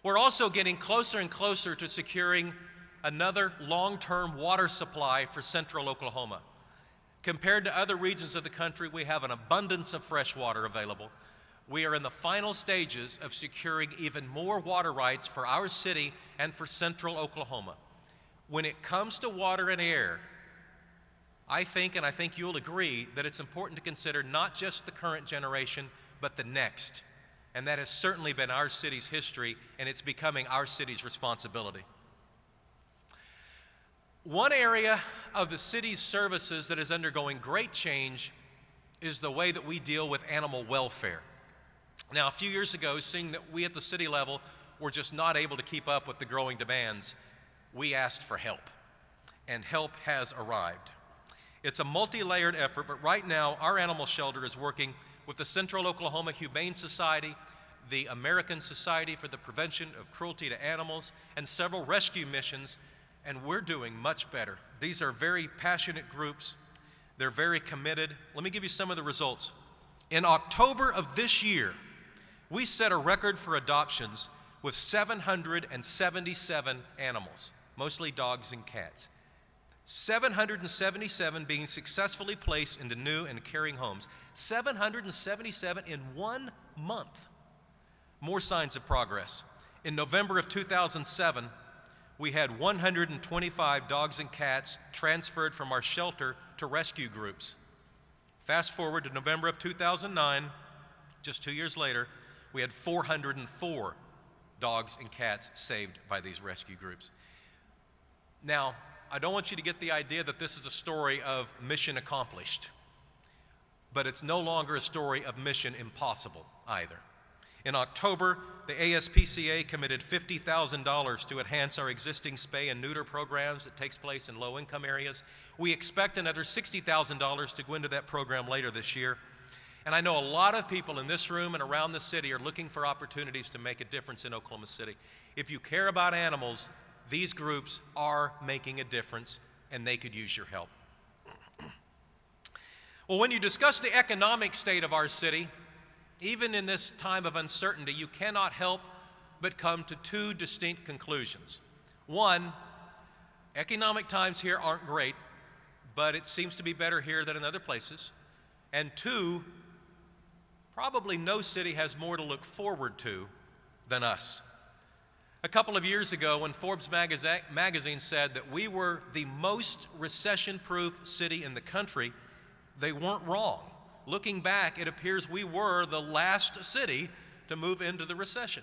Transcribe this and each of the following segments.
We're also getting closer and closer to securing another long-term water supply for central Oklahoma. Compared to other regions of the country, we have an abundance of fresh water available. We are in the final stages of securing even more water rights for our city and for central Oklahoma. When it comes to water and air, I think you'll agree, that it's important to consider not just the current generation, but the next. And that has certainly been our city's history, and it's becoming our city's responsibility. One area of the city's services that is undergoing great change is the way that we deal with animal welfare. Now, a few years ago, seeing that we at the city level were just not able to keep up with the growing demands, we asked for help, and help has arrived. It's a multi-layered effort, but right now our animal shelter is working with the Central Oklahoma Humane Society, the American Society for the Prevention of Cruelty to Animals, and several rescue missions, and we're doing much better. These are very passionate groups. They're very committed. Let me give you some of the results. In October of this year, we set a record for adoptions with 777 animals, mostly dogs and cats. 777 being successfully placed into new and caring homes. 777 in 1 month. More signs of progress. In November of 2007, we had 125 dogs and cats transferred from our shelter to rescue groups. Fast forward to November of 2009, just 2 years later, we had 404 dogs and cats saved by these rescue groups. Now, I don't want you to get the idea that this is a story of mission accomplished, but it's no longer a story of mission impossible either. In October, the ASPCA committed $50,000 to enhance our existing spay and neuter programs that takes place in low-income areas. We expect another $60,000 to go into that program later this year. And I know a lot of people in this room and around the city are looking for opportunities to make a difference in Oklahoma City. If you care about animals, these groups are making a difference, and they could use your help. Well, when you discuss the economic state of our city, even in this time of uncertainty, you cannot help but come to two distinct conclusions. One, economic times here aren't great, but it seems to be better here than in other places. And two, probably no city has more to look forward to than us. A couple of years ago, when Forbes magazine said that we were the most recession-proof city in the country, they weren't wrong. Looking back, it appears we were the last city to move into the recession.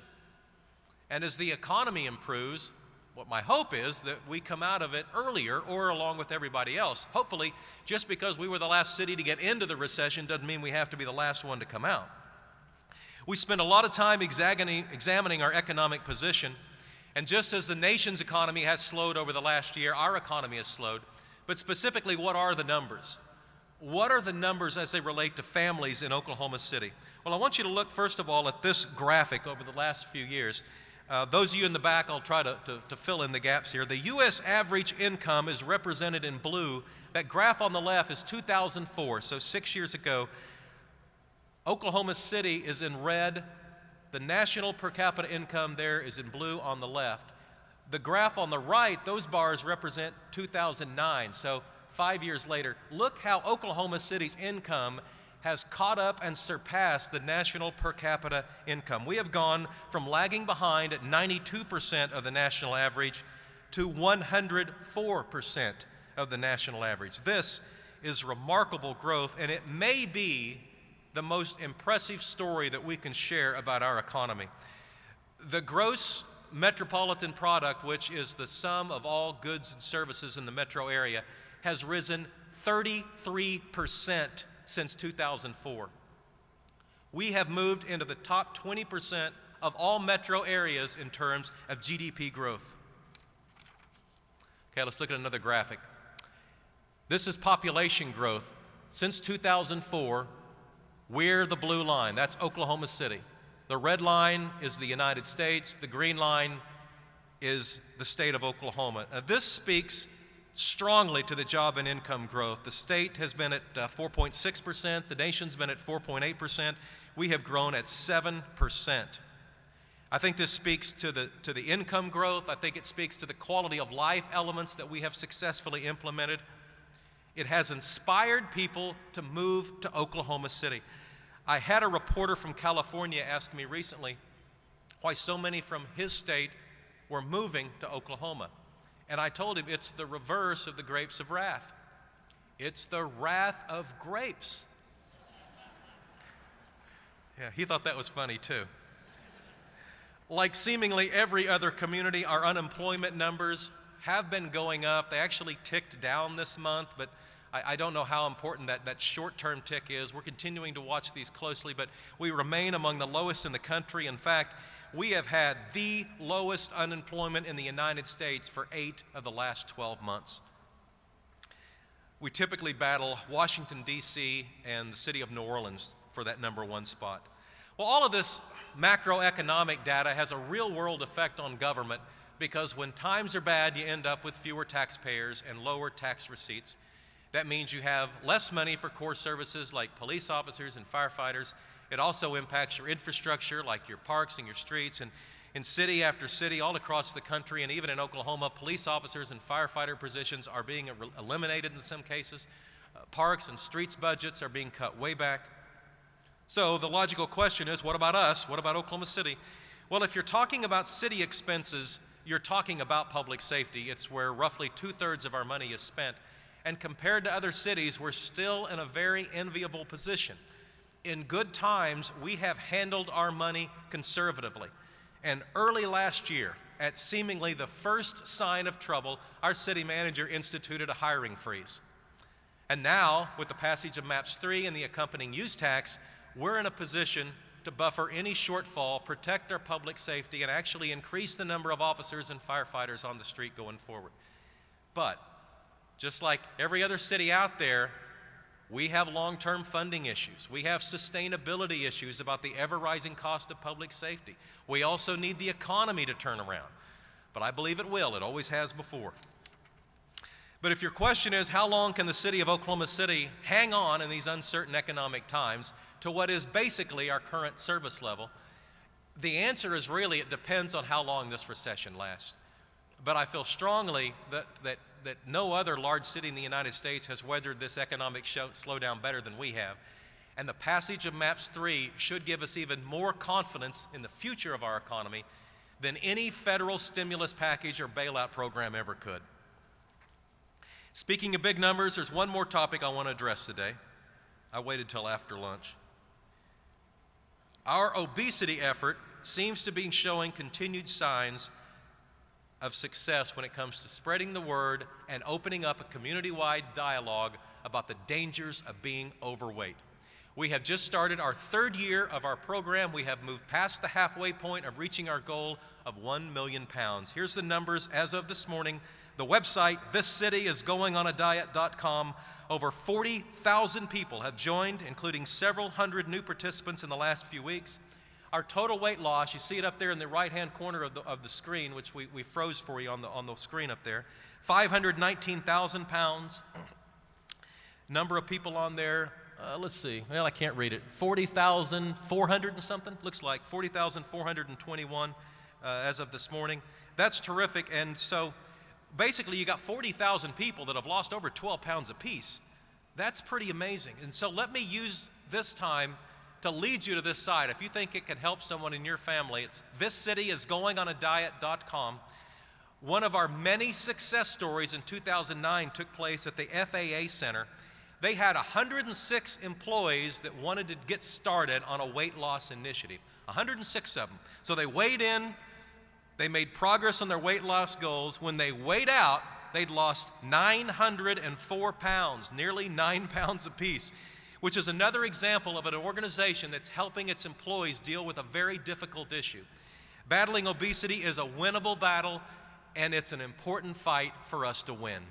And as the economy improves, what my hope is that we come out of it earlier or along with everybody else. Hopefully, just because we were the last city to get into the recession doesn't mean we have to be the last one to come out. We spend a lot of time examining our economic position, and just as the nation's economy has slowed over the last year, our economy has slowed. But specifically, what are the numbers? What are the numbers as they relate to families in Oklahoma City? Well, I want you to look first of all at this graphic over the last few years. Those of you in the back, I'll try to fill in the gaps here. The U.S. average income is represented in blue. That graph on the left is 2004, so 6 years ago. Oklahoma City is in red. The national per capita income there is in blue on the left. The graph on the right, those bars represent 2009, so 5 years later. Look how Oklahoma City's income has caught up and surpassed the national per capita income. We have gone from lagging behind at 92% of the national average to 104% of the national average. This is remarkable growth, and it may be the most impressive story that we can share about our economy. The gross metropolitan product, which is the sum of all goods and services in the metro area, has risen 33% since 2004. We have moved into the top 20% of all metro areas in terms of GDP growth. Okay, let's look at another graphic. This is population growth. Since 2004, we're the blue line. That's Oklahoma City. The red line is the United States. The green line is the state of Oklahoma. Now, this speaks strongly to the job and income growth. The state has been at 4.6%. The nation's been at 4.8%. We have grown at 7%. I think this speaks to the income growth. I think it speaks to the quality of life elements that we have successfully implemented. It has inspired people to move to Oklahoma City. I had a reporter from California ask me recently why so many from his state were moving to Oklahoma. And I told him it's the reverse of the grapes of wrath. It's the wrath of grapes. Yeah, he thought that was funny too. Like seemingly every other community, our unemployment numbers have been going up. They actually ticked down this month, but I don't know how important that short-term tick is. We're continuing to watch these closely, but we remain among the lowest in the country. In fact, we have had the lowest unemployment in the United States for 8 of the last 12 months. We typically battle Washington, D.C. and the city of New Orleans for that #1 spot. Well, all of this macroeconomic data has a real-world effect on government because when times are bad, you end up with fewer taxpayers and lower tax receipts. That means you have less money for core services like police officers and firefighters. It also impacts your infrastructure like your parks and your streets. And in city after city all across the country and even in Oklahoma, police officers and firefighter positions are being eliminated in some cases. Parks and streets budgets are being cut way back. So the logical question is, what about us? What about Oklahoma City? Well, if you're talking about city expenses, you're talking about public safety. It's where roughly 2/3 of our money is spent. And compared to other cities, we're still in a very enviable position. In good times, we have handled our money conservatively. And early last year, at seemingly the first sign of trouble, our city manager instituted a hiring freeze. And now, with the passage of MAPS 3 and the accompanying use tax, we're in a position to buffer any shortfall, protect our public safety, and actually increase the number of officers and firefighters on the street going forward. But just like every other city out there, we have long-term funding issues. We have sustainability issues about the ever-rising cost of public safety. We also need the economy to turn around. But I believe it will. It always has before. But if your question is, how long can the city of Oklahoma City hang on in these uncertain economic times to what is basically our current service level? The answer is really, it depends on how long this recession lasts. But I feel strongly that no other large city in the United States has weathered this economic slowdown better than we have. And the passage of MAPS 3 should give us even more confidence in the future of our economy than any federal stimulus package or bailout program ever could. Speaking of big numbers, there's one more topic I want to address today. I waited till after lunch. Our obesity effort seems to be showing continued signs of success when it comes to spreading the word and opening up a community-wide dialogue about the dangers of being overweight. We have just started our 3rd year of our program. We have moved past the halfway point of reaching our goal of 1 million pounds. Here's the numbers as of this morning. The website, thiscityisgoingonadiet.com, over 40,000 people have joined, including several hundred new participants in the last few weeks. Our total weight loss, you see it up there in the right-hand corner of the screen, which we froze for you on the screen up there, 519,000 pounds. Number of people on there, let's see, well, I can't read it, 40,400 and something, looks like 40,421 as of this morning. That's terrific, and so basically you got 40,000 people that have lost over 12 pounds apiece. That's pretty amazing, and so let me use this time to lead you to this site. If you think it can help someone in your family, it's thiscityisgoingonadiet.com. One of our many success stories in 2009 took place at the FAA Center. They had 106 employees that wanted to get started on a weight loss initiative, 106 of them. So they weighed in, they made progress on their weight loss goals. When they weighed out, they'd lost 904 pounds, nearly 9 pounds apiece, which is another example of an organization that's helping its employees deal with a very difficult issue. Battling obesity is a winnable battle, and it's an important fight for us to win.